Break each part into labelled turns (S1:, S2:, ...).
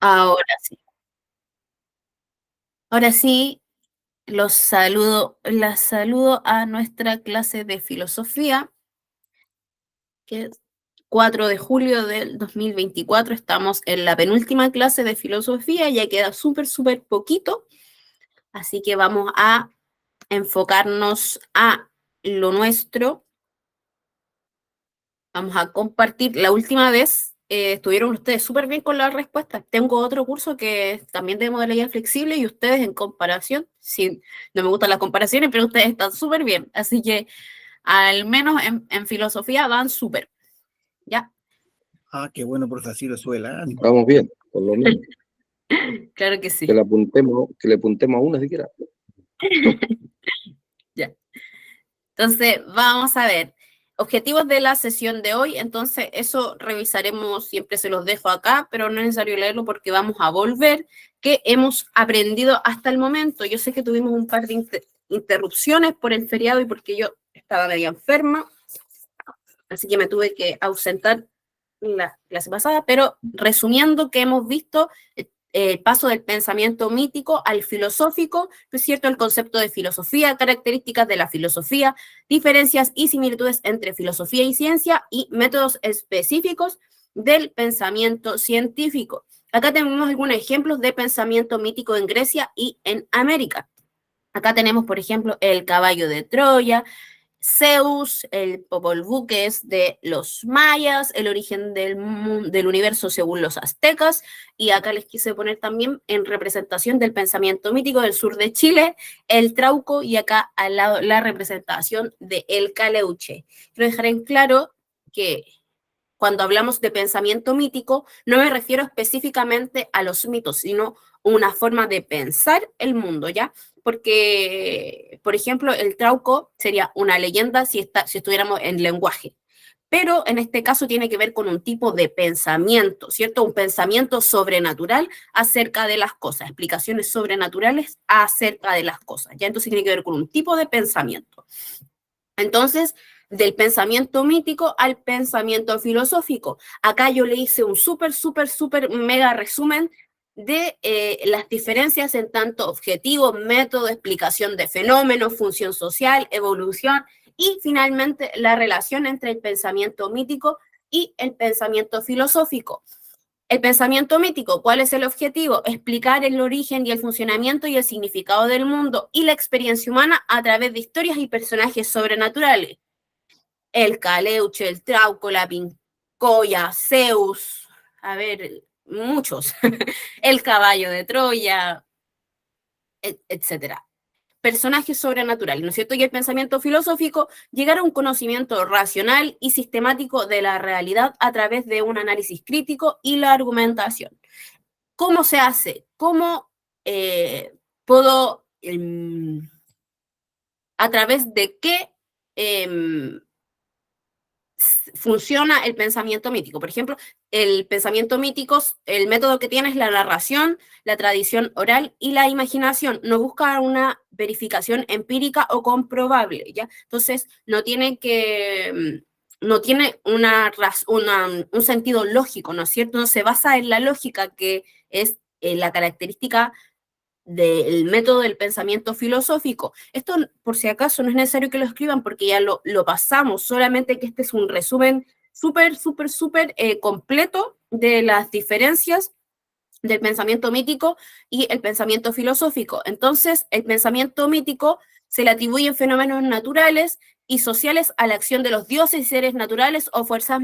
S1: Ahora sí. Ahora sí, las saludo a nuestra clase de filosofía, que es 4 de julio del 2024. Estamos en la penúltima clase de filosofía, ya queda súper, súper poquito, así que vamos a enfocarnos a lo nuestro. Vamos a compartir. La última vez estuvieron ustedes súper bien con las respuestas. Tengo otro curso que es también de modalidad flexible y ustedes en comparación, sí, no me gustan las comparaciones, pero ustedes están súper bien. Así que al menos en filosofía van súper. ¿Ya?
S2: Ah, qué bueno, profesor, así lo sube el ánimo.
S3: Vamos bien, por lo menos.
S1: Claro que sí.
S3: Que le apuntemos a una siquiera.
S1: Ya. Entonces, vamos a ver. Objetivos de la sesión de hoy, entonces eso revisaremos, siempre se los dejo acá, pero no es necesario leerlo porque vamos a volver. ¿Qué hemos aprendido hasta el momento? Yo sé que tuvimos un par de interrupciones por el feriado y porque yo estaba medio enferma, así que me tuve que ausentar la clase pasada, pero resumiendo, ¿qué hemos visto? El paso del pensamiento mítico al filosófico, ¿no es cierto? El concepto de filosofía, características de la filosofía, diferencias y similitudes entre filosofía y ciencia y métodos específicos del pensamiento científico. Acá tenemos algunos ejemplos de pensamiento mítico en Grecia y en América. Acá tenemos, por ejemplo, el caballo de Troya, Zeus, el Popol Vuh, que es de los mayas, el origen del universo según los aztecas, y acá les quise poner también en representación del pensamiento mítico del sur de Chile, el Trauco, y acá al lado la representación de el Caleuche. Quiero dejar en claro que cuando hablamos de pensamiento mítico, no me refiero específicamente a los mitos, sino una forma de pensar el mundo, ¿ya? Porque, por ejemplo, el Trauco sería una leyenda si estuviéramos en lenguaje, pero en este caso tiene que ver con un tipo de pensamiento, ¿cierto? Un pensamiento sobrenatural acerca de las cosas, explicaciones sobrenaturales acerca de las cosas, ¿ya? Entonces tiene que ver con un tipo de pensamiento. Entonces, del pensamiento mítico al pensamiento filosófico. Acá yo le hice un súper, súper, súper mega resumen de las diferencias en tanto objetivo, método, explicación de fenómenos, función social, evolución y finalmente la relación entre el pensamiento mítico y el pensamiento filosófico. El pensamiento mítico, ¿cuál es el objetivo? Explicar el origen y el funcionamiento y el significado del mundo y la experiencia humana a través de historias y personajes sobrenaturales. El Caleuche, el Trauco, la Pincoya, Zeus, a ver, muchos. El caballo de Troya, etcétera. Personajes sobrenaturales, ¿no es cierto? Y el pensamiento filosófico, llegar a un conocimiento racional y sistemático de la realidad a través de un análisis crítico y la argumentación. ¿Cómo se hace? ¿Cómo puedo, a través de qué funciona el pensamiento mítico? Por ejemplo, el pensamiento mítico, el método que tiene es la narración, la tradición oral y la imaginación. No busca una verificación empírica o comprobable, ¿ya? Entonces, no tiene un sentido lógico, ¿no es cierto? No se basa en la lógica, que es la característica del método del pensamiento filosófico. Esto, por si acaso, no es necesario que lo escriban porque ya lo pasamos, solamente que este es un resumen súper, súper, súper completo de las diferencias del pensamiento mítico y el pensamiento filosófico. Entonces, el pensamiento mítico se le atribuyen fenómenos naturales y sociales a la acción de los dioses y seres naturales o fuerzas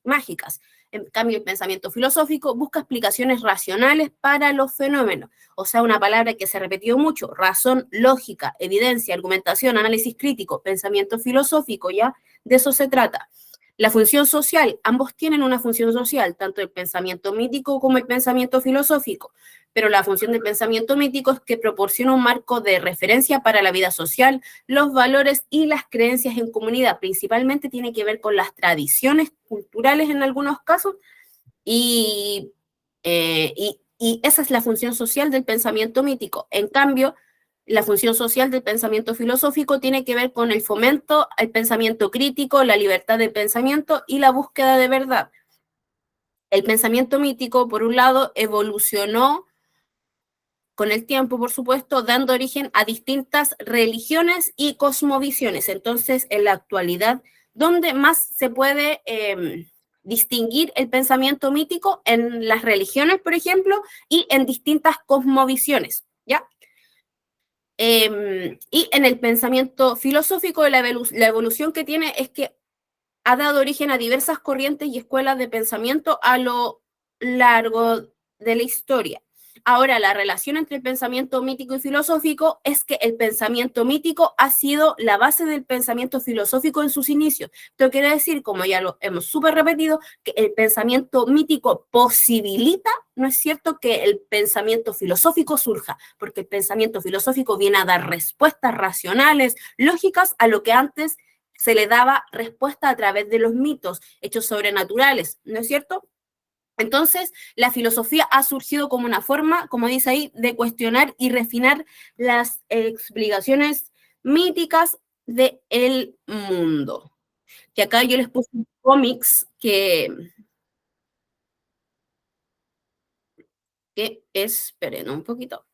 S1: mágicas. En cambio, el pensamiento filosófico busca explicaciones racionales para los fenómenos. O sea, una palabra que se repetió mucho: razón, lógica, evidencia, argumentación, análisis crítico, pensamiento filosófico, ¿ya? De eso se trata. La función social, ambos tienen una función social, tanto el pensamiento mítico como el pensamiento filosófico, pero la función del pensamiento mítico es que proporciona un marco de referencia para la vida social, los valores y las creencias en comunidad. Principalmente tiene que ver con las tradiciones culturales en algunos casos y, y esa es la función social del pensamiento mítico. En cambio, la función social del pensamiento filosófico tiene que ver con el fomento al pensamiento crítico, la libertad de pensamiento y la búsqueda de verdad. el pensamiento mítico, por un lado, evolucionó con el tiempo, por supuesto, dando origen a distintas religiones y cosmovisiones. Entonces, en la actualidad, ¿dónde más se puede distinguir el pensamiento mítico? En las religiones, por ejemplo, y en distintas cosmovisiones, ¿ya? Y en el pensamiento filosófico, la evolución que tiene es que ha dado origen a diversas corrientes y escuelas de pensamiento a lo largo de la historia. Ahora, la relación entre el pensamiento mítico y filosófico es que el pensamiento mítico ha sido la base del pensamiento filosófico en sus inicios. Esto quiere decir, como ya lo hemos súper repetido, que el pensamiento mítico posibilita, ¿no es cierto?, que el pensamiento filosófico surja, porque el pensamiento filosófico viene a dar respuestas racionales, lógicas, a lo que antes se le daba respuesta a través de los mitos, hechos sobrenaturales, ¿no es cierto? Entonces, la filosofía ha surgido como una forma, como dice ahí, de cuestionar y refinar las explicaciones míticas del mundo. Que acá yo les puse cómics que esperen un poquito,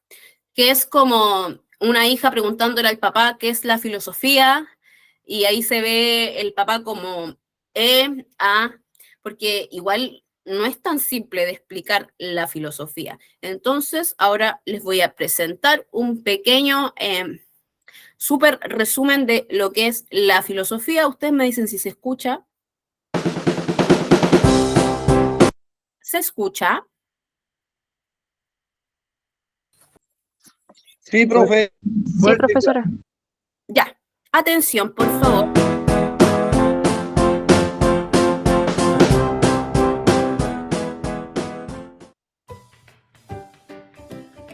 S1: que es como una hija preguntándole al papá qué es la filosofía, y ahí se ve el papá como porque igual no es tan simple de explicar la filosofía. Entonces, ahora les voy a presentar un pequeño súper resumen de lo que es la filosofía. Ustedes me dicen si se escucha. ¿Se escucha?
S3: Sí, profe.
S4: Sí, profesora.
S1: Ya. Atención, por favor.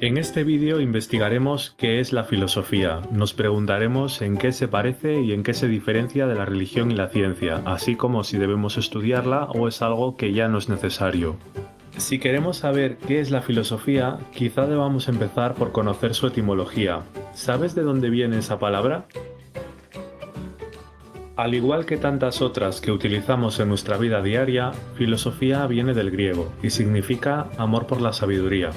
S5: En este vídeo investigaremos qué es la filosofía, nos preguntaremos en qué se parece y en qué se diferencia de la religión y la ciencia, así como si debemos estudiarla o es algo que ya no es necesario. Si queremos saber qué es la filosofía, quizá debamos empezar por conocer su etimología. ¿Sabes de dónde viene esa palabra? Al igual que tantas otras que utilizamos en nuestra vida diaria, filosofía viene del griego y significa amor por la sabiduría.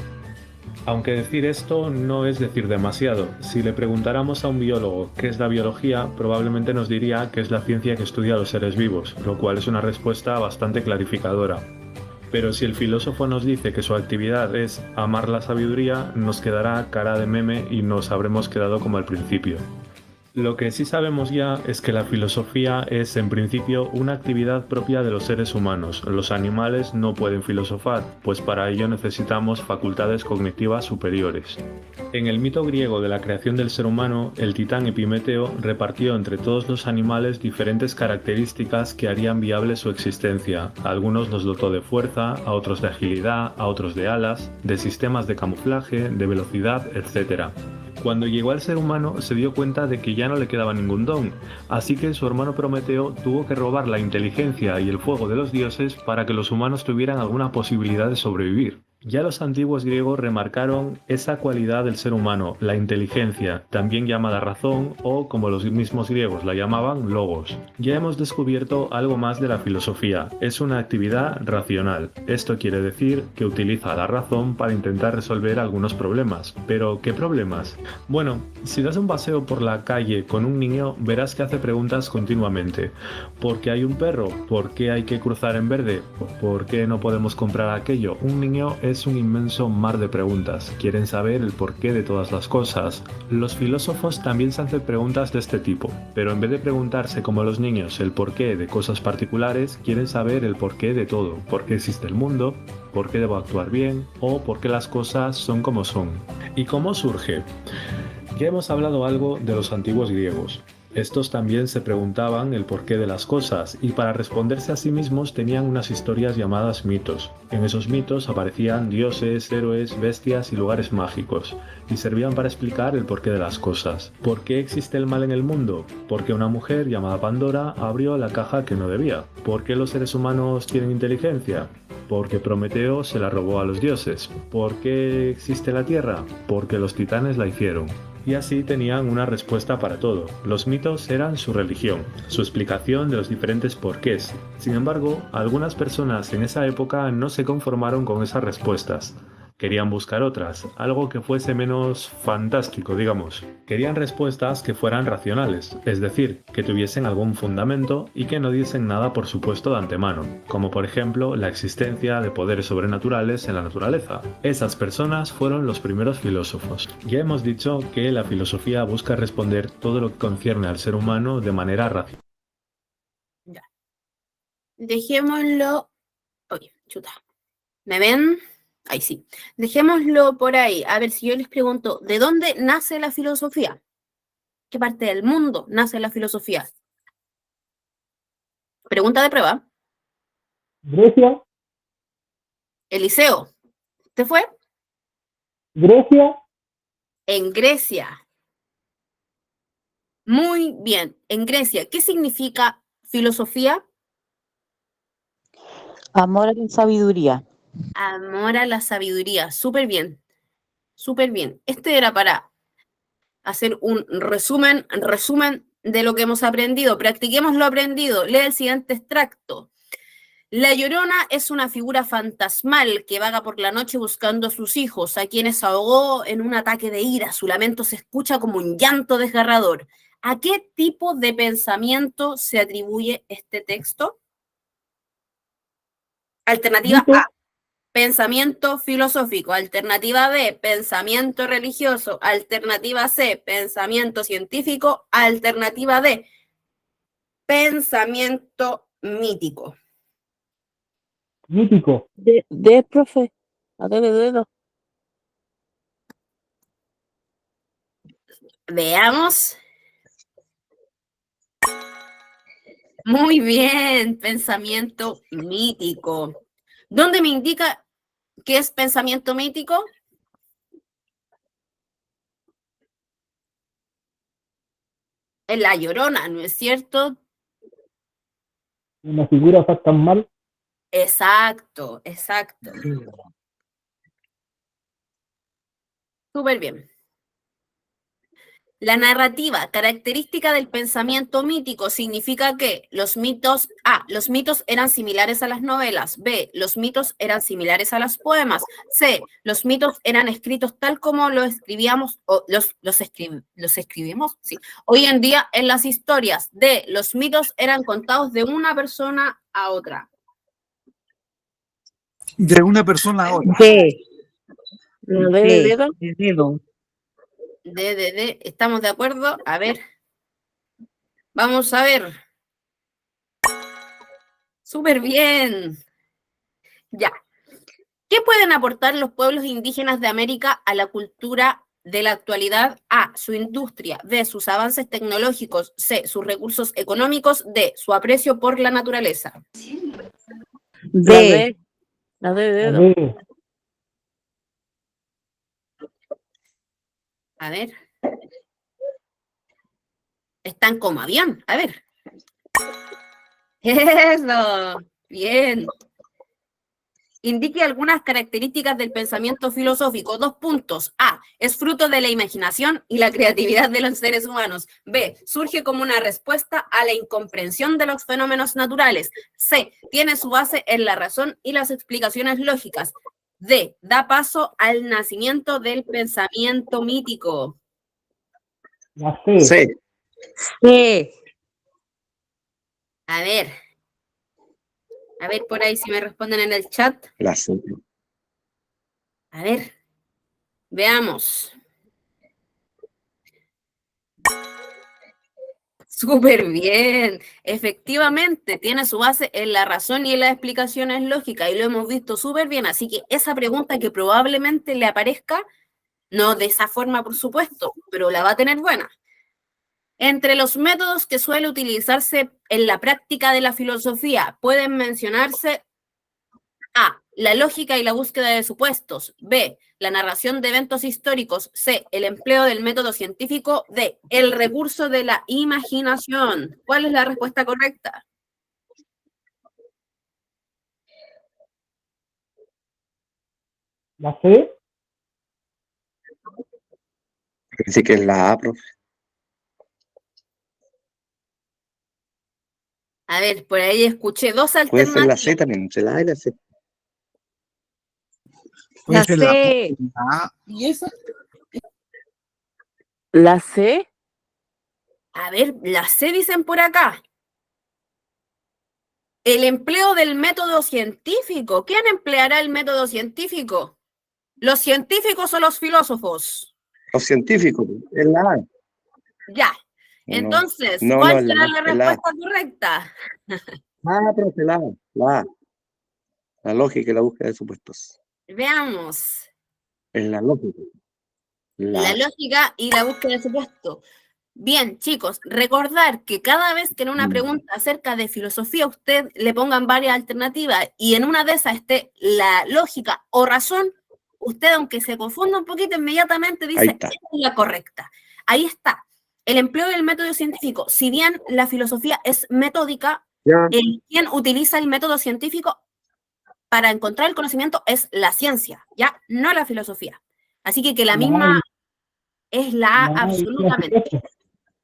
S5: Aunque decir esto no es decir demasiado. Si le preguntáramos a un biólogo qué es la biología, probablemente nos diría que es la ciencia que estudia a los seres vivos, lo cual es una respuesta bastante clarificadora. Pero si el filósofo nos dice que su actividad es amar la sabiduría, nos quedará cara de meme y nos habremos quedado como al principio. Lo que sí sabemos ya es que la filosofía es, en principio, una actividad propia de los seres humanos. Los animales no pueden filosofar, pues para ello necesitamos facultades cognitivas superiores. En el mito griego de la creación del ser humano, el titán Epimeteo repartió entre todos los animales diferentes características que harían viable su existencia. A algunos los dotó de fuerza, a otros de agilidad, a otros de alas, de sistemas de camuflaje, de velocidad, etc. Cuando llegó al ser humano se dio cuenta de que ya no le quedaba ningún don, así que su hermano Prometeo tuvo que robar la inteligencia y el fuego de los dioses para que los humanos tuvieran alguna posibilidad de sobrevivir. Ya los antiguos griegos remarcaron esa cualidad del ser humano, la inteligencia, también llamada razón o, como los mismos griegos la llamaban, logos. Ya hemos descubierto algo más de la filosofía, es una actividad racional. Esto quiere decir que utiliza la razón para intentar resolver algunos problemas. ¿Pero qué problemas? Bueno, si das un paseo por la calle con un niño, verás que hace preguntas continuamente. ¿Por qué hay un perro? ¿Por qué hay que cruzar en verde? ¿Por qué no podemos comprar aquello? Un niño es un inmenso mar de preguntas. Quieren saber el porqué de todas las cosas. Los filósofos también se hacen preguntas de este tipo, pero en vez de preguntarse como los niños el porqué de cosas particulares, quieren saber el porqué de todo. ¿Por qué existe el mundo? ¿Por qué debo actuar bien? ¿O por qué las cosas son como son? ¿Y cómo surge? Ya hemos hablado algo de los antiguos griegos. Estos también se preguntaban el porqué de las cosas y para responderse a sí mismos tenían unas historias llamadas mitos. En esos mitos aparecían dioses, héroes, bestias y lugares mágicos y servían para explicar el porqué de las cosas. ¿Por qué existe el mal en el mundo? Porque una mujer llamada Pandora abrió la caja que no debía. ¿Por qué los seres humanos tienen inteligencia? Porque Prometeo se la robó a los dioses. ¿Por qué existe la Tierra? Porque los titanes la hicieron. Y así tenían una respuesta para todo. Los mitos eran su religión, su explicación de los diferentes porqués. Sin embargo, algunas personas en esa época no se conformaron con esas respuestas. Querían buscar otras, algo que fuese menos fantástico, digamos. Querían respuestas que fueran racionales, es decir, que tuviesen algún fundamento y que no diesen nada por supuesto de antemano, como por ejemplo la existencia de poderes sobrenaturales en la naturaleza. Esas personas fueron los primeros filósofos. Ya hemos dicho que la filosofía busca responder todo lo que concierne al ser humano de manera racional.
S1: Ya. Dejémoslo. Oye, chuta. ¿Me ven? Ahí sí. Dejémoslo por ahí. A ver, si yo les pregunto, ¿de dónde nace la filosofía? ¿Qué parte del mundo nace la filosofía? Pregunta de prueba.
S4: Grecia,
S1: Eliseo, ¿te fue?
S4: Grecia,
S1: En Grecia. Muy bien. En Grecia, ¿qué significa filosofía?
S6: Amor a la sabiduría.
S1: Amor a la sabiduría. Súper bien. Súper bien. Este era para hacer un resumen de lo que hemos aprendido. Practiquemos lo aprendido. Lee el siguiente extracto. La Llorona es una figura fantasmal que vaga por la noche buscando a sus hijos, a quienes ahogó en un ataque de ira. Su lamento se escucha como un llanto desgarrador. ¿A qué tipo de pensamiento se atribuye este texto? Alternativa
S4: mito,
S1: A, pensamiento filosófico. Alternativa B, pensamiento religioso. Alternativa C, pensamiento científico. Alternativa D, pensamiento mítico.
S4: mítico,
S6: De profe. A ver, de dedo.
S1: Veamos. Muy bien, pensamiento mítico. ¿Dónde me indica qué es pensamiento mítico? En La Llorona, ¿no es cierto?
S4: una figura fantasmal,
S1: Exacto, exacto. Súper bien. La narrativa, característica del pensamiento mítico, significa que los mitos, A, los mitos eran similares a las novelas, B, los mitos eran similares a los poemas, C, los mitos eran escritos tal como lo escribíamos, o los escribimos, sí, hoy en día en las historias, D, los mitos eran contados de una persona a otra.
S2: De una persona a otra.
S6: De. ¿La D de dedo?
S7: de dedo.
S1: D, ¿estamos de acuerdo? A ver. Vamos a ver. Súper bien. Ya. ¿Qué pueden aportar los pueblos indígenas de América a la cultura de la actualidad? A, su industria. B, sus avances tecnológicos. C, sus recursos económicos. D, su aprecio por la naturaleza.
S6: La
S7: De
S6: D. La D de
S4: la
S6: dedo.
S4: D,
S1: A ver. Están como avión. A ver. Eso. Bien. Indique algunas características del pensamiento filosófico. 2 puntos. A, es fruto de la imaginación y la creatividad de los seres humanos. B, surge como una respuesta a la incomprensión de los fenómenos naturales. C, tiene su base en la razón y las explicaciones lógicas. D, da paso al nacimiento del pensamiento mítico.
S4: la C,
S3: Sí,
S6: C.
S1: A ver por ahí si me responden en el chat.
S3: la C.
S1: A ver, veamos. Súper bien. Efectivamente, tiene su base en la razón y en las explicaciones lógicas, y lo hemos visto súper bien. Así que esa pregunta que probablemente le aparezca, no de esa forma, por supuesto, pero la va a tener buena. Entre los métodos que suele utilizarse en la práctica de la filosofía, pueden mencionarse A, la lógica y la búsqueda de supuestos. B, la narración de eventos históricos. C, el empleo del método científico. D, el recurso de la imaginación. ¿Cuál es la respuesta correcta?
S4: La C.
S3: Dice que es la A, profe.
S1: A ver, por ahí escuché dos
S3: Puede ser la C
S1: alternativas.
S3: también, entre la A y la C.
S2: Puede
S6: La
S2: ser
S6: C.
S2: la A.
S1: ¿Y eso?
S6: La C.
S1: A ver, la C dicen por acá. El empleo del método científico. ¿Quién empleará el método científico? ¿Los científicos o los filósofos?
S3: Los científicos, es la A.
S1: Ya.
S3: No,
S1: Entonces,
S3: no,
S1: ¿cuál
S3: es la
S1: será
S3: A,
S1: la
S3: es la A.
S1: respuesta correcta?
S3: Ah, profe, la A, la A. La lógica y la búsqueda de supuestos.
S1: Veamos.
S3: Es la lógica.
S1: La
S3: A.
S1: lógica y la búsqueda de supuesto. Bien, chicos, recordar que cada vez que en una pregunta acerca de filosofía usted le pongan varias alternativas y en una de esas esté la lógica o razón, usted, aunque se confunda un poquito, inmediatamente
S3: Ahí
S1: dice,
S3: está.
S1: esta es la correcta. Ahí está. El empleo del método científico, si bien la filosofía es metódica,
S3: Ya.
S1: quien utiliza el método científico para encontrar el conocimiento es la ciencia, ya, no la filosofía. Así que la misma es la A
S4: La A
S1: absolutamente.
S4: decía supuesto.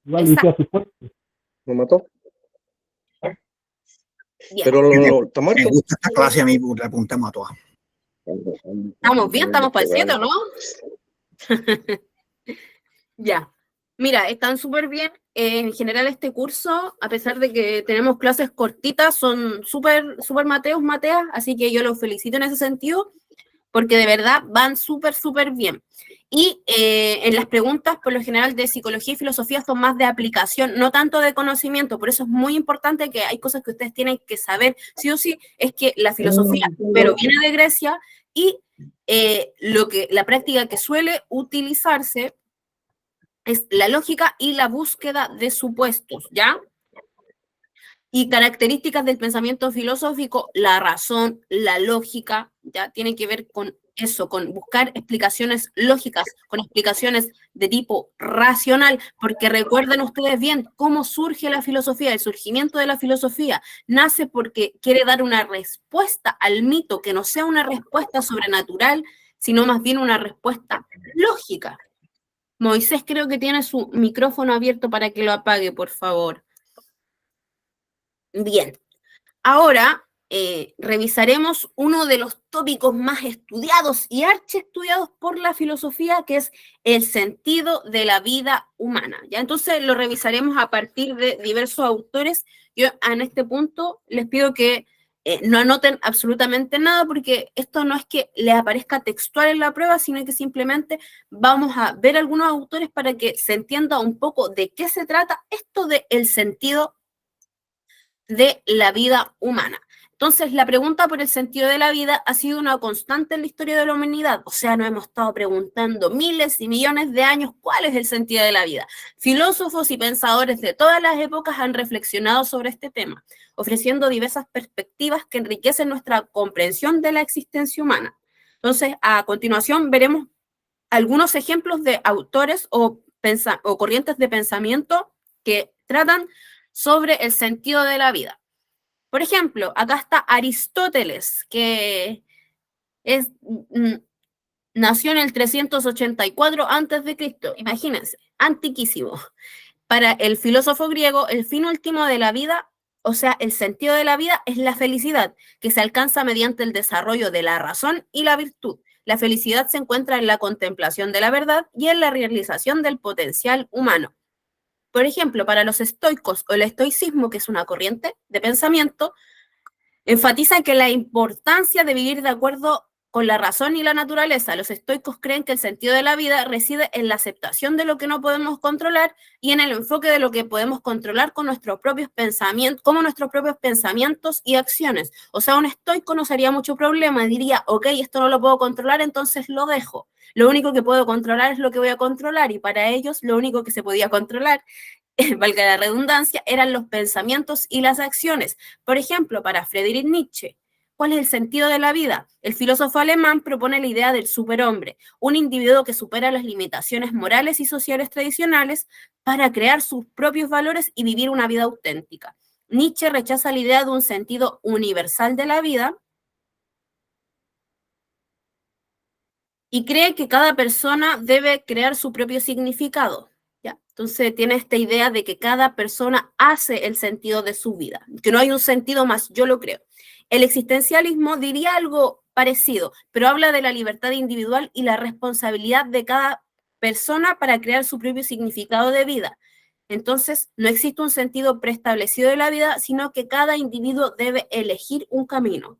S4: Igual decía supuesto.
S3: ¿Me mató?
S1: Bien.
S3: Pero está
S2: Me
S3: muerto.
S2: gusta esta clase a mí, porque la apuntamos a todas.
S1: Estamos bien, estamos para el 7, ¿no? Ya. Mira, están súper bien. En general este curso, a pesar de que tenemos clases cortitas, son súper mateas, así que yo los felicito en ese sentido, porque de verdad van súper bien. Y en las preguntas, por lo general, de psicología y filosofía son más de aplicación, no tanto de conocimiento. Por eso es muy importante que hay cosas que ustedes tienen que saber, sí o sí, es que la filosofía, pero viene de Grecia, y la práctica que suele utilizarse es la lógica y la búsqueda de supuestos, ¿ya? Y características del pensamiento filosófico, la razón, la lógica, ya tiene que ver con eso, con buscar explicaciones lógicas, con explicaciones de tipo racional, porque recuerden ustedes bien cómo surge la filosofía. El surgimiento de la filosofía nace porque quiere dar una respuesta al mito, que no sea una respuesta sobrenatural, sino más bien una respuesta lógica. Moisés creo que tiene su micrófono abierto para que lo apague, por favor. Bien, ahora revisaremos uno de los tópicos más estudiados y archiestudiados por la filosofía, que es el sentido de la vida humana. ¿Ya? Entonces lo revisaremos a partir de diversos autores. Yo en este punto les pido que no anoten absolutamente nada, porque esto no es que les aparezca textual en la prueba, sino que simplemente vamos a ver algunos autores para que se entienda un poco de qué se trata esto del sentido de la vida humana. Entonces, la pregunta por el sentido de la vida ha sido una constante en la historia de la humanidad. O sea, nos hemos estado preguntando miles y millones de años cuál es el sentido de la vida. Filósofos y pensadores de todas las épocas han reflexionado sobre este tema, ofreciendo diversas perspectivas que enriquecen nuestra comprensión de la existencia humana. Entonces, a continuación veremos algunos ejemplos de autores o corrientes de pensamiento que tratan sobre el sentido de la vida. Por ejemplo, acá está Aristóteles, que nació en el 384 a.C., imagínense, antiquísimo. Para el filósofo griego, el fin último de la vida, o sea, el sentido de la vida es la felicidad, que se alcanza mediante el desarrollo de la razón y la virtud. La felicidad se encuentra en la contemplación de la verdad y en la realización del potencial humano. Por ejemplo, para los estoicos o el estoicismo, que es una corriente de pensamiento, enfatiza que la importancia de vivir de acuerdo con la razón y la naturaleza. Los estoicos creen que el sentido de la vida reside en la aceptación de lo que no podemos controlar y en el enfoque de lo que podemos controlar con nuestros propios pensamientos, como nuestros propios pensamientos y acciones. O sea, un estoico no sería mucho problema, diría, ok, esto no lo puedo controlar, entonces lo dejo. Lo único que puedo controlar es lo que voy a controlar, y para ellos lo único que se podía controlar, valga la redundancia, eran los pensamientos y las acciones. Por ejemplo, para Friedrich Nietzsche, ¿cuál es el sentido de la vida? El filósofo alemán propone la idea del superhombre, un individuo que supera las limitaciones morales y sociales tradicionales para crear sus propios valores y vivir una vida auténtica. Nietzsche rechaza la idea de un sentido universal de la vida y cree que cada persona debe crear su propio significado. ¿Ya? Entonces tiene esta idea de que cada persona hace el sentido de su vida, que no hay un sentido más, yo lo creo. El existencialismo diría algo parecido, pero habla de la libertad individual y la responsabilidad de cada persona para crear su propio significado de vida. Entonces, no existe un sentido preestablecido de la vida, sino que cada individuo debe elegir un camino.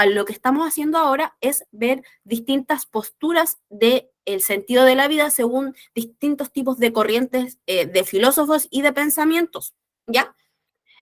S1: Lo que estamos haciendo ahora es ver distintas posturas del sentido de la vida según distintos tipos de corrientes de filósofos y de pensamientos, ¿ya?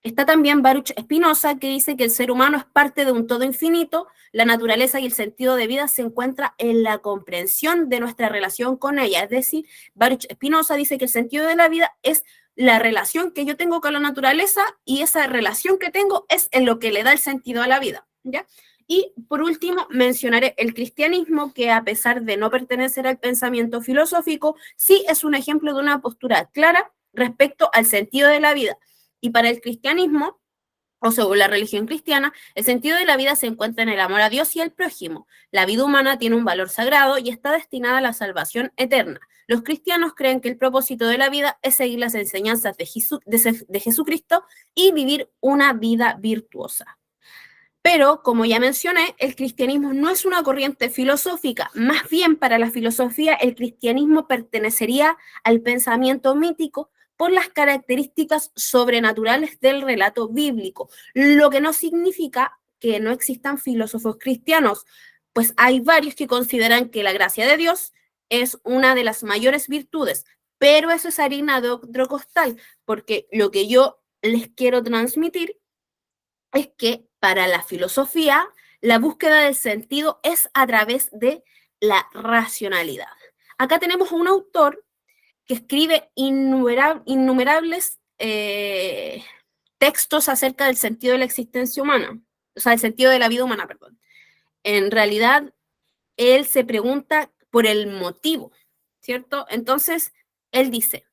S1: Está también Baruch Spinoza, que dice que el ser humano es parte de un todo infinito, la naturaleza y el sentido de vida se encuentra en la comprensión de nuestra relación con ella. Es decir, Baruch Spinoza dice que el sentido de la vida es la relación que yo tengo con la naturaleza y esa relación que tengo es en lo que le da el sentido a la vida, ¿ya? Y por último, mencionaré el cristianismo, que a pesar de no pertenecer al pensamiento filosófico, sí es un ejemplo de una postura clara respecto al sentido de la vida. Y para el cristianismo, o según la religión cristiana, el sentido de la vida se encuentra en el amor a Dios y al prójimo. La vida humana tiene un valor sagrado y está destinada a la salvación eterna. Los cristianos creen que el propósito de la vida es seguir las enseñanzas de Jesucristo y vivir una vida virtuosa. Pero, como ya mencioné, el cristianismo no es una corriente filosófica. Más bien, para la filosofía, el cristianismo pertenecería al pensamiento mítico por las características sobrenaturales del relato bíblico, lo que no significa que no existan filósofos cristianos, pues hay varios que consideran que la gracia de Dios es una de las mayores virtudes, pero eso es harina de otro costal, porque lo que yo les quiero transmitir es que para la filosofía la búsqueda del sentido es a través de la racionalidad. Acá tenemos un autor que escribe innumerables textos acerca del sentido de la existencia humana, o sea, el sentido de la vida humana, perdón. En realidad, él se pregunta por el motivo, ¿cierto? Entonces, él dice,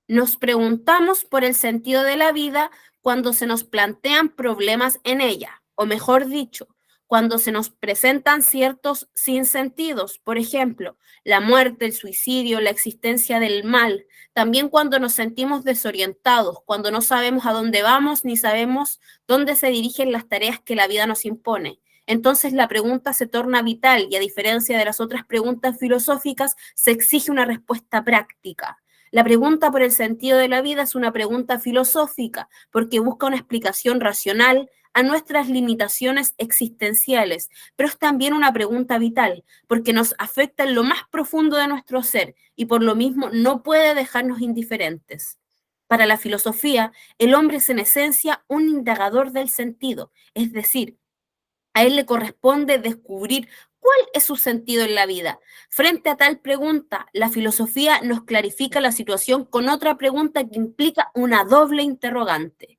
S1: nos preguntamos por el sentido de la vida cuando se nos plantean problemas en ella, o mejor dicho, cuando se nos presentan ciertos sinsentidos, por ejemplo, la muerte, el suicidio, la existencia del mal, también cuando nos sentimos desorientados, cuando no sabemos a dónde vamos ni sabemos dónde se dirigen las tareas que la vida nos impone. Entonces la pregunta se torna vital y a diferencia de las otras preguntas filosóficas, se exige una respuesta práctica. La pregunta por el sentido de la vida es una pregunta filosófica porque busca una explicación racional a nuestras limitaciones existenciales, pero es también una pregunta vital porque nos afecta en lo más profundo de nuestro ser y por lo mismo no puede dejarnos indiferentes. Para la filosofía, el hombre es en esencia un indagador del sentido, es decir, a él le corresponde descubrir cuál es su sentido en la vida. Frente a tal pregunta, la filosofía nos clarifica la situación con otra pregunta que implica una doble interrogante.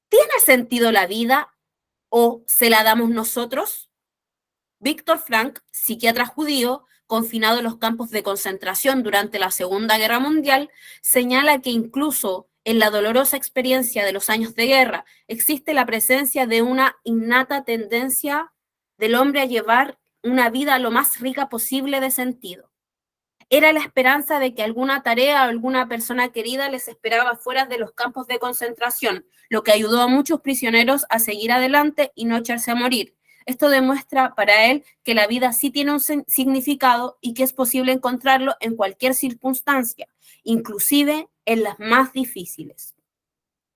S1: ¿Tiene sentido la vida o se la damos nosotros? Viktor Frankl, psiquiatra judío, confinado en los campos de concentración durante la Segunda Guerra Mundial, señala que incluso en la dolorosa experiencia de los años de guerra existe la presencia de una innata tendencia del hombre a llevar una vida lo más rica posible de sentido. Era la esperanza de que alguna tarea o alguna persona querida les esperaba fuera de los campos de concentración, lo que ayudó a muchos prisioneros a seguir adelante y no echarse a morir. Esto demuestra para él que la vida sí tiene un significado y que es posible encontrarlo en cualquier circunstancia, inclusive en las más difíciles.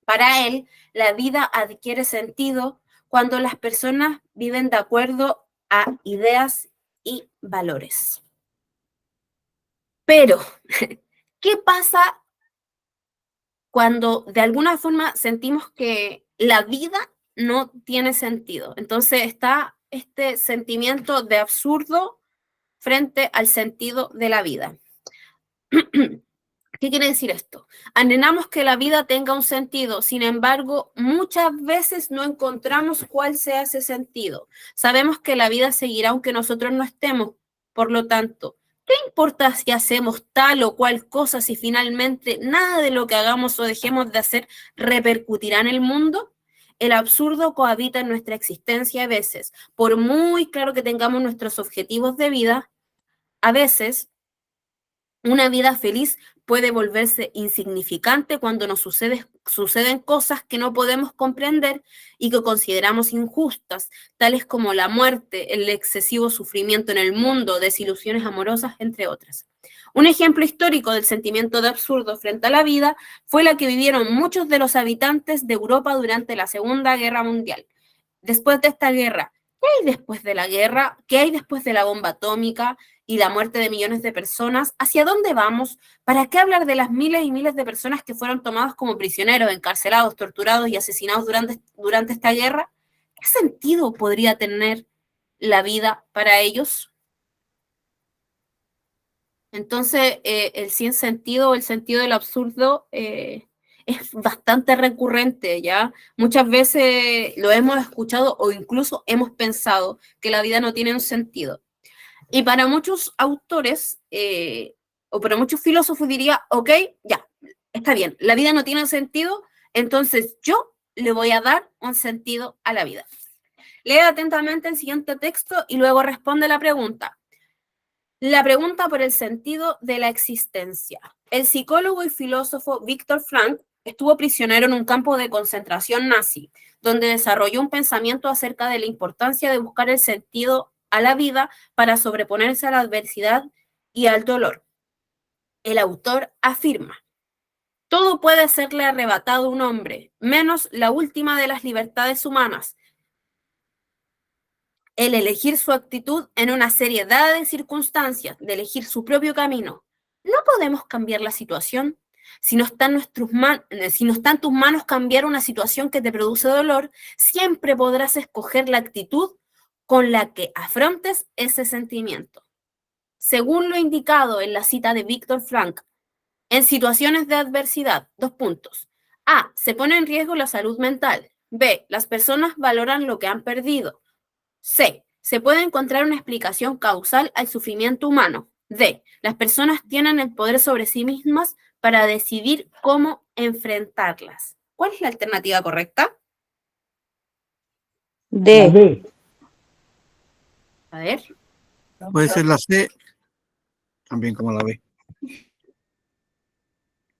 S1: Para él, la vida adquiere sentido cuando las personas viven de acuerdo a ideas y valores. Pero, ¿qué pasa cuando de alguna forma sentimos que la vida no tiene sentido? Entonces está este sentimiento de absurdo frente al sentido de la vida. ¿Qué quiere decir esto? Anhelamos que la vida tenga un sentido, sin embargo, muchas veces no encontramos cuál sea ese sentido. Sabemos que la vida seguirá aunque nosotros no estemos, por lo tanto, ¿qué importa si hacemos tal o cual cosa si finalmente nada de lo que hagamos o dejemos de hacer repercutirá en el mundo? El absurdo cohabita en nuestra existencia a veces. Por muy claro que tengamos nuestros objetivos de vida, a veces una vida feliz puede volverse insignificante cuando nos suceden cosas que no podemos comprender y que consideramos injustas, tales como la muerte, el excesivo sufrimiento en el mundo, desilusiones amorosas, entre otras. Un ejemplo histórico del sentimiento de absurdo frente a la vida fue la que vivieron muchos de los habitantes de Europa durante la Segunda Guerra Mundial. Después de esta guerra, ¿qué hay después de la guerra? ¿Qué hay después de la bomba atómica y la muerte de millones de personas? ¿Hacia dónde vamos? ¿Para qué hablar de las miles y miles de personas que fueron tomadas como prisioneros, encarcelados, torturados y asesinados durante esta guerra? ¿Qué sentido podría tener la vida para ellos? Entonces, el sinsentido, el sentido del absurdo, es bastante recurrente, ¿ya? Muchas veces lo hemos escuchado o incluso hemos pensado que la vida no tiene un sentido. Y para muchos autores o para muchos filósofos diría, ok, ya, está bien, la vida no tiene un sentido, entonces yo le voy a dar un sentido a la vida. Lea atentamente el siguiente texto y luego responde la pregunta. La pregunta por el sentido de la existencia. El psicólogo y filósofo Viktor Frankl estuvo prisionero en un campo de concentración nazi, donde desarrolló un pensamiento acerca de la importancia de buscar el sentido a la vida para sobreponerse a la adversidad y al dolor. El autor afirma: todo puede serle arrebatado a un hombre, menos la última de las libertades humanas, el elegir su actitud en una seriedad de circunstancias, de elegir su propio camino. No podemos cambiar la situación. Si no está en tus manos cambiar una situación que te produce dolor, siempre podrás escoger la actitud con la que afrontes ese sentimiento. Según lo indicado en la cita de Viktor Frankl, en situaciones de adversidad, A, se pone en riesgo la salud mental. B, las personas valoran lo que han perdido. C, se puede encontrar una explicación causal al sufrimiento humano. D, las personas tienen el poder sobre sí mismas para decidir cómo enfrentarlas. ¿Cuál es la alternativa correcta?
S4: La
S6: D.
S4: D.
S1: A ver.
S2: Puede ser la C, también como la B.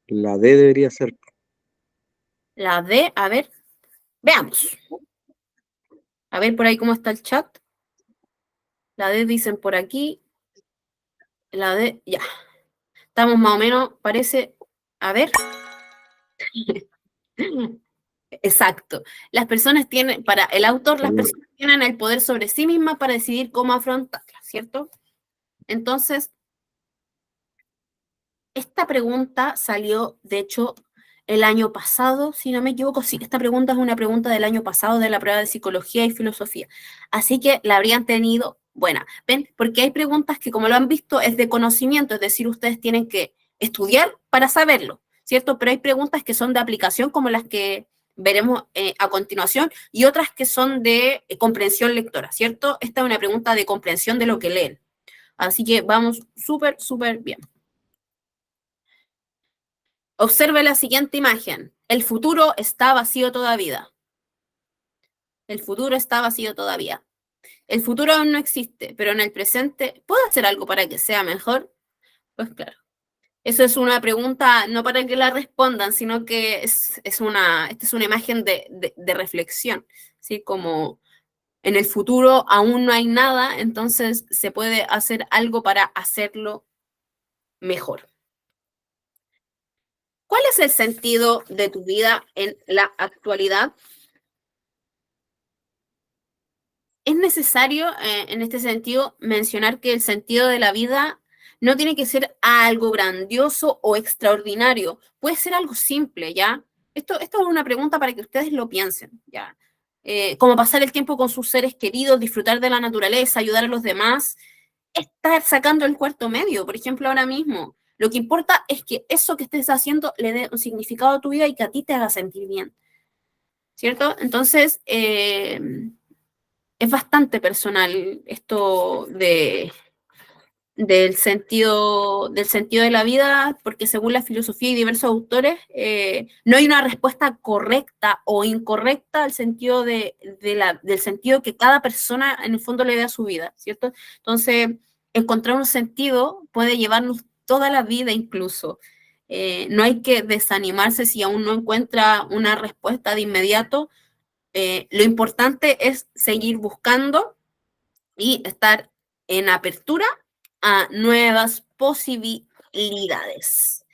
S3: La D debería ser.
S1: La D, a ver. Veamos. A ver por ahí cómo está el chat. La D dicen por aquí. La D, ya. Estamos más o menos, parece. A ver. Exacto. Las personas tienen, para el autor, las personas tienen el poder sobre sí mismas para decidir cómo afrontarla, ¿cierto? Entonces, esta pregunta salió, de hecho, el año pasado, si no me equivoco, sí, esta pregunta es una pregunta del año pasado de la prueba de psicología y filosofía. Así que la habrían tenido buena. ¿Ven? Porque hay preguntas que, como lo han visto, es de conocimiento, es decir, ustedes tienen que estudiar para saberlo, ¿cierto? Pero hay preguntas que son de aplicación, como las que veremos a continuación, y otras que son de comprensión lectora, ¿cierto? Esta es una pregunta de comprensión de lo que leen. Así que vamos súper, súper bien. Observe la siguiente imagen. El futuro está vacío todavía. El futuro está vacío todavía. El futuro aún no existe, pero en el presente, ¿puedo hacer algo para que sea mejor? Pues claro. Eso es una pregunta, no para que la respondan, sino que esta es una imagen de reflexión, ¿sí? Como en el futuro aún no hay nada, entonces se puede hacer algo para hacerlo mejor. ¿Cuál es el sentido de tu vida en la actualidad? Es necesario, en este sentido, mencionar que el sentido de la vida no tiene que ser algo grandioso o extraordinario. Puede ser algo simple, ¿ya? Esto es una pregunta para que ustedes lo piensen, ¿ya? Como pasar el tiempo con sus seres queridos, disfrutar de la naturaleza, ayudar a los demás, estar sacando el cuarto medio, por ejemplo, ahora mismo. Lo que importa es que eso que estés haciendo le dé un significado a tu vida y que a ti te haga sentir bien, ¿cierto? Entonces, es bastante personal esto del sentido de la vida, porque según la filosofía y diversos autores, no hay una respuesta correcta o incorrecta al sentido del sentido que cada persona en el fondo le da a su vida, ¿cierto? Entonces, encontrar un sentido puede llevarnos toda la vida incluso. No hay que desanimarse si aún no encuentra una respuesta de inmediato. Lo importante es seguir buscando y estar en apertura a nuevas posibilidades.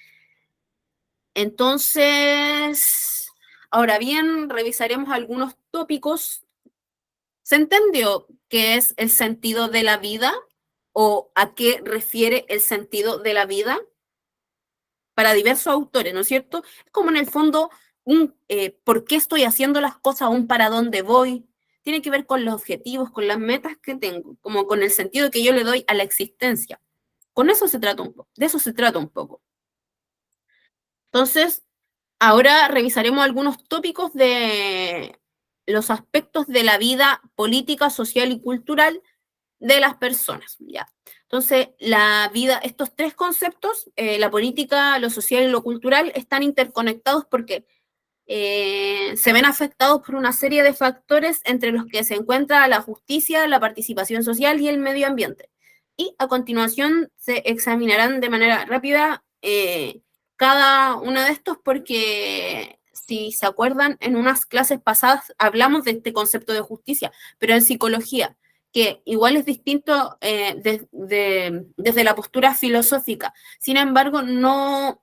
S1: Entonces, ahora bien, revisaremos algunos tópicos. ¿Se entendió qué es el sentido de la vida o a qué refiere el sentido de la vida? Para diversos autores, ¿no es cierto? Es como en el fondo por qué estoy haciendo las cosas, un para dónde voy. Tiene que ver con los objetivos, con las metas que tengo, como con el sentido que yo le doy a la existencia. Con eso se trata un poco, de eso se trata un poco. Entonces, ahora revisaremos algunos tópicos de los aspectos de la vida política, social y cultural de las personas, ¿ya? Entonces, la vida, estos tres conceptos, la política, lo social y lo cultural, están interconectados porque se ven afectados por una serie de factores entre los que se encuentra la justicia, la participación social y el medio ambiente. Y a continuación se examinarán de manera rápida cada uno de estos porque, si se acuerdan, en unas clases pasadas hablamos de este concepto de justicia, pero en psicología, que igual es distinto desde la postura filosófica. Sin embargo, no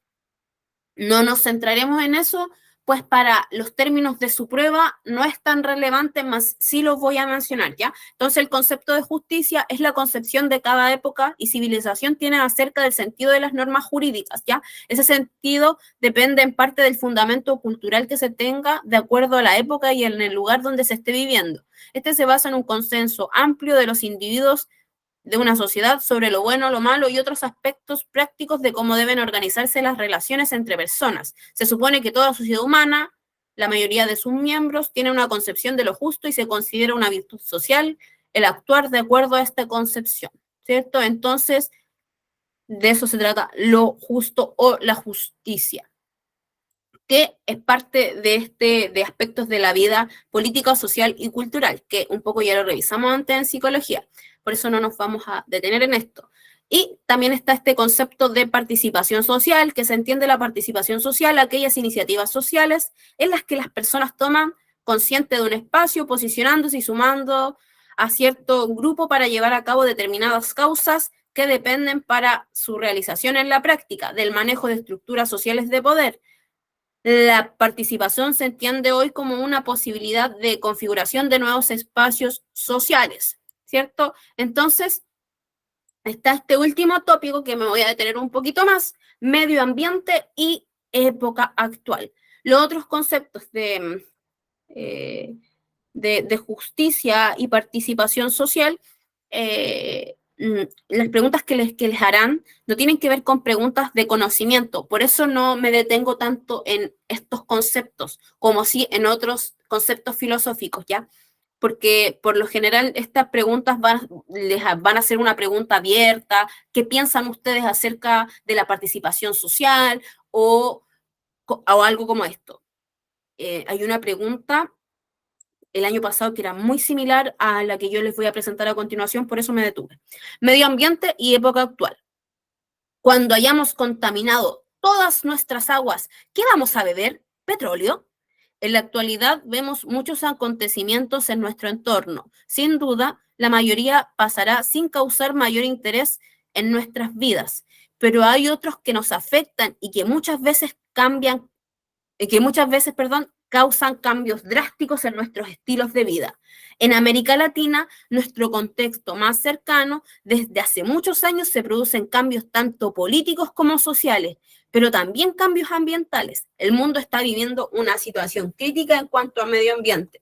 S1: nos centraremos en eso, pues para los términos de su prueba no es tan relevante, más sí los voy a mencionar, ¿ya? Entonces, el concepto de justicia es la concepción de cada época y civilización tiene acerca del sentido de las normas jurídicas, ¿ya? Ese sentido depende en parte del fundamento cultural que se tenga de acuerdo a la época y en el lugar donde se esté viviendo. Este se basa en un consenso amplio de los individuos de una sociedad sobre lo bueno, lo malo y otros aspectos prácticos de cómo deben organizarse las relaciones entre personas. Se supone que toda sociedad humana, la mayoría de sus miembros, tiene una concepción de lo justo y se considera una virtud social el actuar de acuerdo a esta concepción, ¿cierto? Entonces, de eso se trata lo justo o la justicia, que es parte de aspectos de la vida política, social y cultural, que un poco ya lo revisamos antes en psicología. Por eso no nos vamos a detener en esto. Y también está este concepto de participación social, que se entiende la participación social, aquellas iniciativas sociales en las que las personas toman consciente de un espacio, posicionándose y sumando a cierto grupo para llevar a cabo determinadas causas que dependen para su realización en la práctica, del manejo de estructuras sociales de poder. La participación se entiende hoy como una posibilidad de configuración de nuevos espacios sociales, ¿cierto? Entonces, está este último tópico que me voy a detener un poquito más, medio ambiente y época actual. Los otros conceptos de justicia y participación social, las preguntas que les harán no tienen que ver con preguntas de conocimiento, por eso no me detengo tanto en estos conceptos como sí en otros conceptos filosóficos, ¿ya? Porque por lo general estas preguntas les van a ser una pregunta abierta, ¿qué piensan ustedes acerca de la participación social o algo como esto? Hay una pregunta el año pasado que era muy similar a la que yo les voy a presentar a continuación, por eso me detuve. Medio ambiente y época actual. Cuando hayamos contaminado todas nuestras aguas, ¿qué vamos a beber? ¿Petróleo? En la actualidad vemos muchos acontecimientos en nuestro entorno. Sin duda, la mayoría pasará sin causar mayor interés en nuestras vidas, pero hay otros que nos afectan y que muchas veces causan cambios drásticos en nuestros estilos de vida. En América Latina, nuestro contexto más cercano, desde hace muchos años se producen cambios tanto políticos como sociales, pero también cambios ambientales. El mundo está viviendo una situación crítica en cuanto a medio ambiente,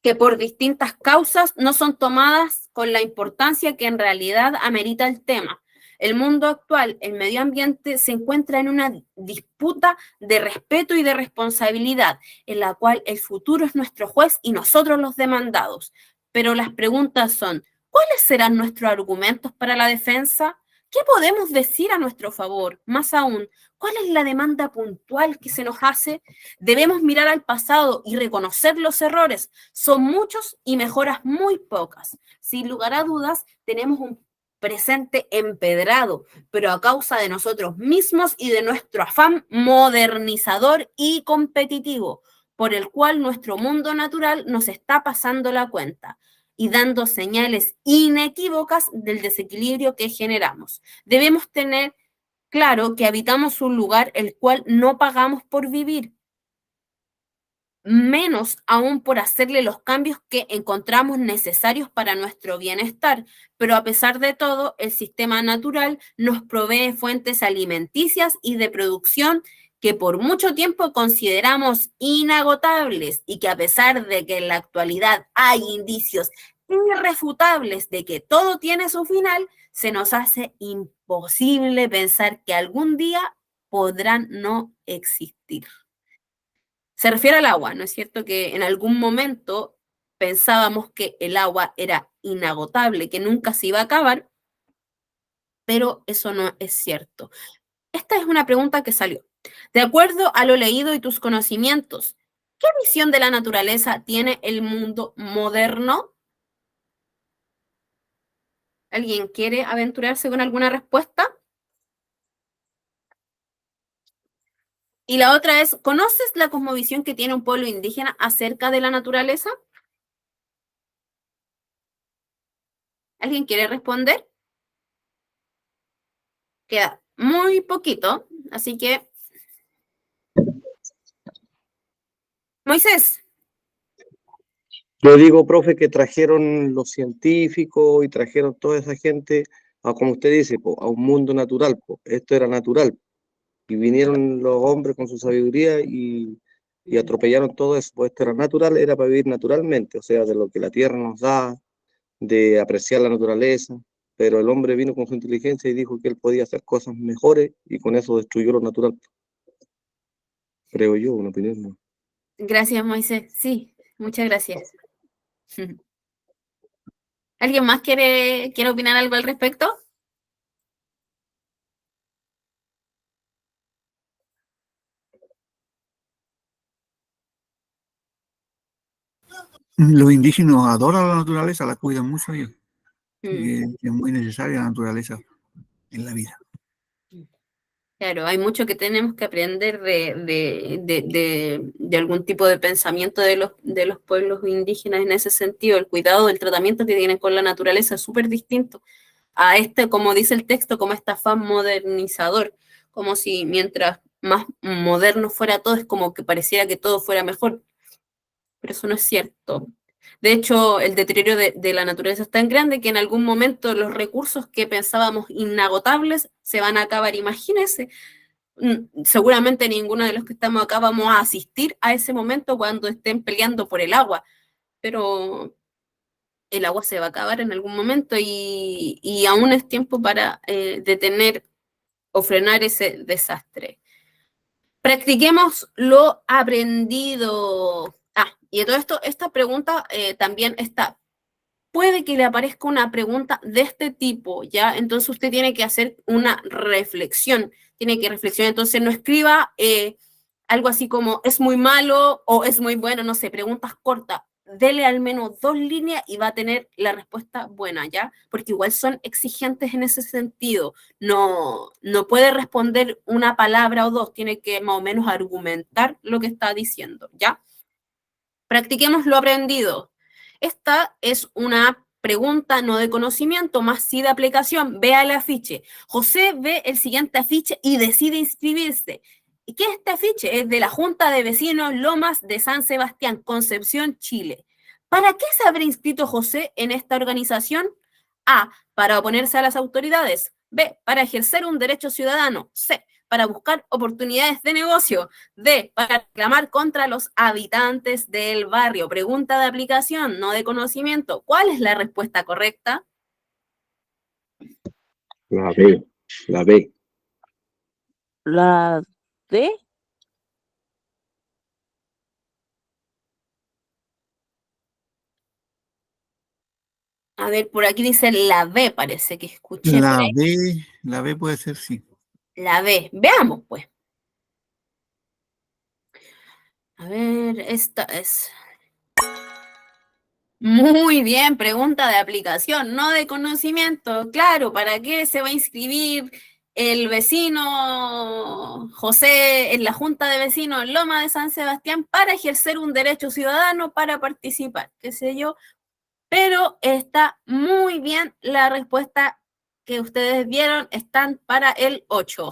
S1: que por distintas causas no son tomadas con la importancia que en realidad amerita el tema. El mundo actual, el medio ambiente, se encuentra en una disputa de respeto y de responsabilidad, en la cual el futuro es nuestro juez y nosotros los demandados. Pero las preguntas son, ¿cuáles serán nuestros argumentos para la defensa? ¿Qué podemos decir a nuestro favor? Más aún, ¿cuál es la demanda puntual que se nos hace? Debemos mirar al pasado y reconocer los errores. Son muchos y mejoras muy pocas. Sin lugar a dudas, tenemos un presente empedrado, pero a causa de nosotros mismos y de nuestro afán modernizador y competitivo, por el cual nuestro mundo natural nos está pasando la cuenta y dando señales inequívocas del desequilibrio que generamos. Debemos tener claro que habitamos un lugar el cual no pagamos por vivir, menos aún por hacerle los cambios que encontramos necesarios para nuestro bienestar. Pero a pesar de todo, el sistema natural nos provee fuentes alimenticias y de producción que por mucho tiempo consideramos inagotables y que a pesar de que en la actualidad hay indicios irrefutables de que todo tiene su final, se nos hace imposible pensar que algún día podrán no existir. Se refiere al agua, ¿no es cierto? Que en algún momento pensábamos que el agua era inagotable, que nunca se iba a acabar, pero eso no es cierto. Esta es una pregunta que salió. De acuerdo a lo leído y tus conocimientos, ¿qué visión de la naturaleza tiene el mundo moderno? ¿Alguien quiere aventurarse con alguna respuesta? Y la otra es, ¿conoces la cosmovisión que tiene un pueblo indígena acerca de la naturaleza? ¿Alguien quiere responder? Queda muy poquito, así que... Moisés.
S3: Yo digo, profe, que trajeron los científicos y trajeron toda esa gente, a, como usted dice, po, a un mundo natural. Po. Esto era natural. Y vinieron los hombres con su sabiduría y atropellaron todo eso. Pues esto era natural, era para vivir naturalmente, o sea, de lo que la tierra nos da, de apreciar la naturaleza. Pero el hombre vino con su inteligencia y dijo que él podía hacer cosas mejores y con eso destruyó lo natural. Creo yo, una opinión. ¿No?
S1: Gracias, Moisés. Sí, muchas gracias. ¿Alguien más quiere opinar algo al respecto?
S2: Los indígenas adoran la naturaleza, la cuidan mucho ellos.
S1: Mm.
S2: Es muy necesaria la naturaleza en la vida.
S1: Claro, hay mucho que tenemos que aprender de algún tipo de pensamiento de los pueblos indígenas en ese sentido. El cuidado del tratamiento que tienen con la naturaleza es súper distinto a este, como dice el texto, como este afán modernizador, como si mientras más moderno fuera todo, es como que pareciera que todo fuera mejor, pero eso no es cierto. De hecho, el deterioro de la naturaleza es tan grande que en algún momento los recursos que pensábamos inagotables se van a acabar. Imagínense, seguramente ninguno de los que estamos acá vamos a asistir a ese momento cuando estén peleando por el agua, pero el agua se va a acabar en algún momento y aún es tiempo para detener o frenar ese desastre. Practiquemos lo aprendido. Ah, y de todo esto, esta pregunta también está. Puede que le aparezca una pregunta de este tipo, ¿ya? Entonces usted tiene que hacer una reflexión, tiene que reflexionar. Entonces no escriba algo así como es muy malo o es muy bueno, no sé, preguntas cortas. Dele al menos 2 líneas y va a tener la respuesta buena, ¿ya? Porque igual son exigentes en ese sentido. No puede responder una palabra o dos, tiene que más o menos argumentar lo que está diciendo, ¿ya? Practiquemos lo aprendido. Esta es una pregunta no de conocimiento, más sí de aplicación. Vea el afiche. José ve el siguiente afiche y decide inscribirse. ¿Y qué es este afiche? Es de la Junta de Vecinos Lomas de San Sebastián, Concepción, Chile. ¿Para qué se habrá inscrito José en esta organización? A, para oponerse a las autoridades. B, para ejercer un derecho ciudadano. C, para buscar oportunidades de negocio. D, para reclamar contra los habitantes del barrio. Pregunta de aplicación, no de conocimiento. ¿Cuál es la respuesta correcta?
S3: La B, la B.
S6: La D.
S1: A ver, por aquí dice la B, parece que escuché. por ahí.
S2: La B puede ser, sí.
S1: La B. Veamos, pues. A ver, esta es. Muy bien, pregunta de aplicación, no de conocimiento. Claro, ¿para qué se va a inscribir el vecino José en la Junta de Vecinos en Loma de San Sebastián? Para ejercer un derecho ciudadano, para participar, qué sé yo. Pero está muy bien la respuesta que ustedes vieron, están para el 8.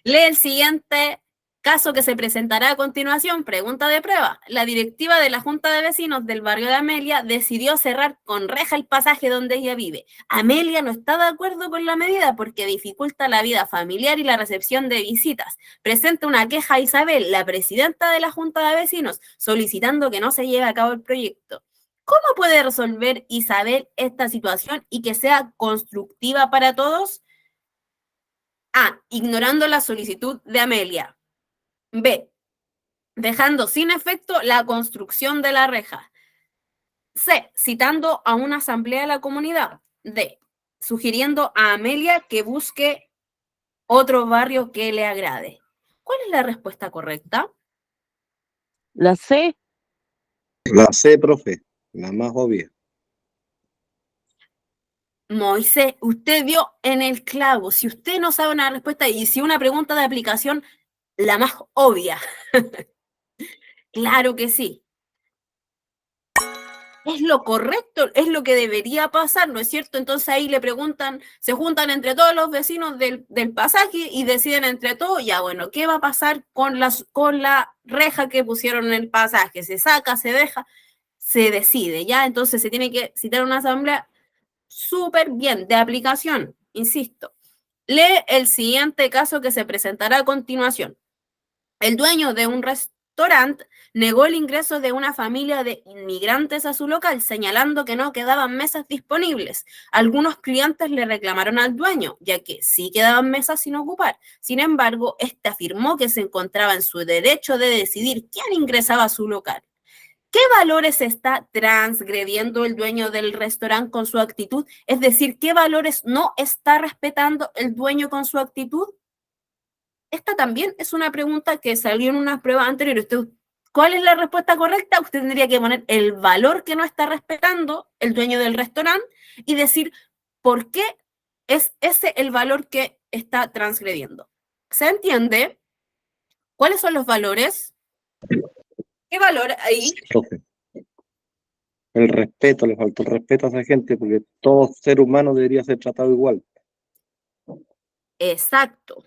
S1: Lee el siguiente caso que se presentará a continuación, pregunta de prueba. La directiva de la Junta de Vecinos del barrio de Amelia decidió cerrar con reja el pasaje donde ella vive. Amelia no está de acuerdo con la medida porque dificulta la vida familiar y la recepción de visitas. Presenta una queja a Isabel, la presidenta de la Junta de Vecinos, solicitando que no se lleve a cabo el proyecto. ¿Cómo puede resolver Isabel esta situación y que sea constructiva para todos? A. Ignorando la solicitud de Amelia. B. Dejando sin efecto la construcción de la reja. C. Citando a una asamblea de la comunidad. D. Sugiriendo a Amelia que busque otro barrio que le agrade. ¿Cuál es la respuesta correcta?
S6: La C.
S3: La C, profe, la más obvia.
S1: Moisés, usted dio en el clavo. Si usted no sabe una respuesta y si una pregunta de aplicación, la más obvia. Claro que sí. Es lo correcto, es lo que debería pasar, ¿no es cierto? Entonces ahí le preguntan, se juntan entre todos los vecinos del pasaje y deciden entre todos, ya bueno, ¿qué va a pasar con la reja que pusieron en el pasaje? ¿Se saca, se deja? Se decide, ¿ya? Entonces se tiene que citar una asamblea súper bien, de aplicación, insisto. Lee el siguiente caso que se presentará a continuación. El dueño de un restaurante negó el ingreso de una familia de inmigrantes a su local, señalando que no quedaban mesas disponibles. Algunos clientes le reclamaron al dueño, ya que sí quedaban mesas sin ocupar. Sin embargo, este afirmó que se encontraba en su derecho de decidir quién ingresaba a su local. ¿Qué valores está transgrediendo el dueño del restaurante con su actitud? Es decir, ¿qué valores no está respetando el dueño con su actitud? Esta también es una pregunta que salió en una prueba anterior. ¿Cuál es la respuesta correcta? Usted tendría que poner el valor que no está respetando el dueño del restaurante y decir por qué es ese el valor que está transgrediendo. ¿Se entiende? ¿Cuáles son los valores? ¿Qué valor ahí?
S3: Profe. El respeto, le faltó el respeto a esa gente porque todo ser humano debería ser tratado igual.
S1: Exacto,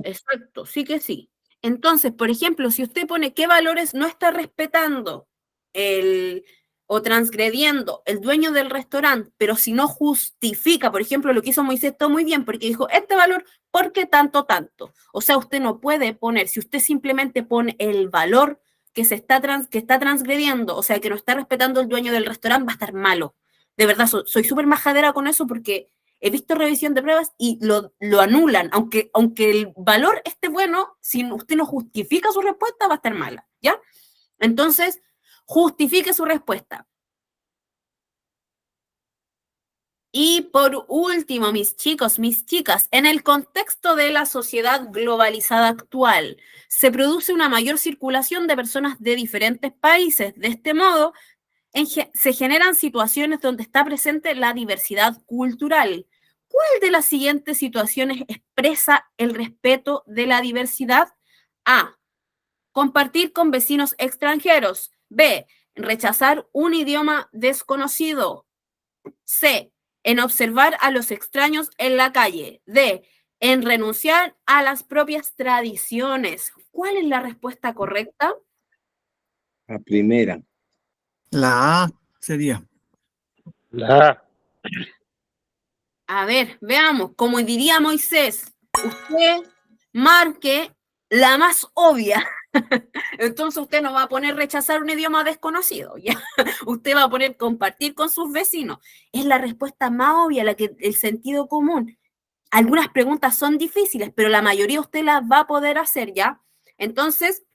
S1: exacto, sí que sí. Entonces, por ejemplo, si usted pone qué valores no está respetando o transgrediendo el dueño del restaurante, pero si no justifica, por ejemplo, lo que hizo Moisés, está muy bien, porque dijo, este valor, ¿por qué tanto, tanto? O sea, usted no puede poner, si usted simplemente pone el valor que está transgrediendo, o sea, que no está respetando el dueño del restaurante, va a estar malo. De verdad, soy súper majadera con eso porque he visto revisión de pruebas y lo anulan, aunque el valor esté bueno, si usted no justifica su respuesta, va a estar mala, ¿ya? Entonces, justifique su respuesta. Y por último, mis chicos, mis chicas, en el contexto de la sociedad globalizada actual, se produce una mayor circulación de personas de diferentes países. De este modo, se generan situaciones donde está presente la diversidad cultural. ¿Cuál de las siguientes situaciones expresa el respeto de la diversidad? A. Compartir con vecinos extranjeros. B. Rechazar un idioma desconocido. C. En observar a los extraños en la calle. D. En renunciar a las propias tradiciones. ¿Cuál es la respuesta correcta?
S3: La primera.
S2: La A sería.
S4: La A.
S1: A ver, veamos, como diría Moisés, usted marque la más obvia. Entonces usted no va a poner rechazar un idioma desconocido, ¿ya? Usted va a poner compartir con sus vecinos. Es la respuesta más obvia, el sentido común. Algunas preguntas son difíciles, pero la mayoría usted las va a poder hacer, ¿ya? Entonces,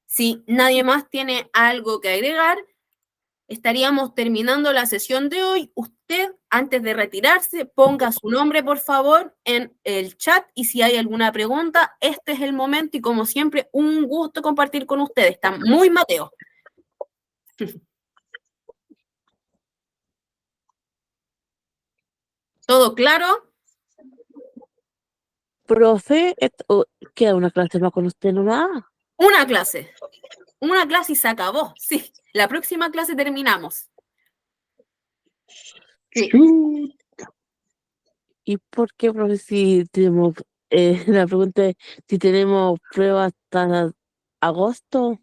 S1: si nadie más tiene algo que agregar, estaríamos terminando la sesión de hoy. Usted, antes de retirarse, ponga su nombre, por favor, en el chat, y si hay alguna pregunta, este es el momento, y como siempre, un gusto compartir con ustedes. Está muy Mateo. ¿Todo claro?
S6: Profe, queda una clase más con usted nomás.
S1: Una clase y se acabó. Sí, la próxima clase terminamos. Sí.
S6: ¿Y por qué, profe, si tenemos, la pregunta es, si tenemos pruebas hasta agosto?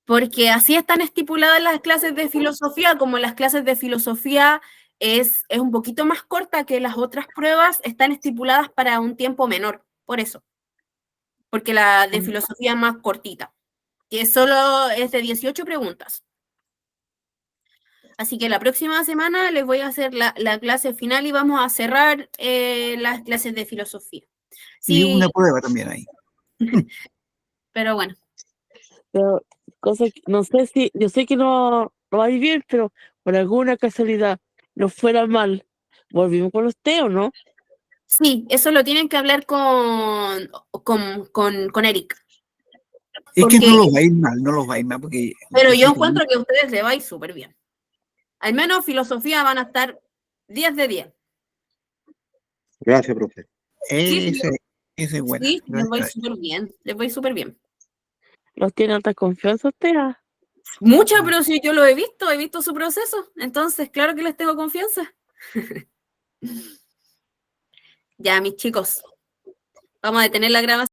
S1: Porque así están estipuladas las clases de filosofía, como las clases de filosofía es un poquito más corta que las otras pruebas, están estipuladas para un tiempo menor, por eso. Porque la de filosofía es más cortita, que solo es de 18 preguntas. Así que la próxima semana les voy a hacer la clase final y vamos a cerrar las clases de filosofía. Sí,
S2: Y una prueba también ahí.
S1: pero bueno.
S6: Pero, no sé si, yo sé que no va a ir bien, pero por alguna casualidad nos fuera mal, ¿volvimos con usted o no?
S1: Sí, eso lo tienen que hablar con Eric.
S2: Es
S1: Porque,
S2: que no los va a ir mal, no los va a ir mal. Porque,
S1: pero yo encuentro que a ustedes les va a ir súper bien. Al menos filosofía van a estar 10 de 10.
S3: Gracias, profe.
S2: Ese es bueno.
S1: Sí, les voy súper bien. Les voy súper bien.
S6: ¿Nos tiene alta confianza usted?
S1: Mucha, pero si yo lo he visto su proceso. Entonces, claro que les tengo confianza. Ya, mis chicos, vamos a detener la grabación.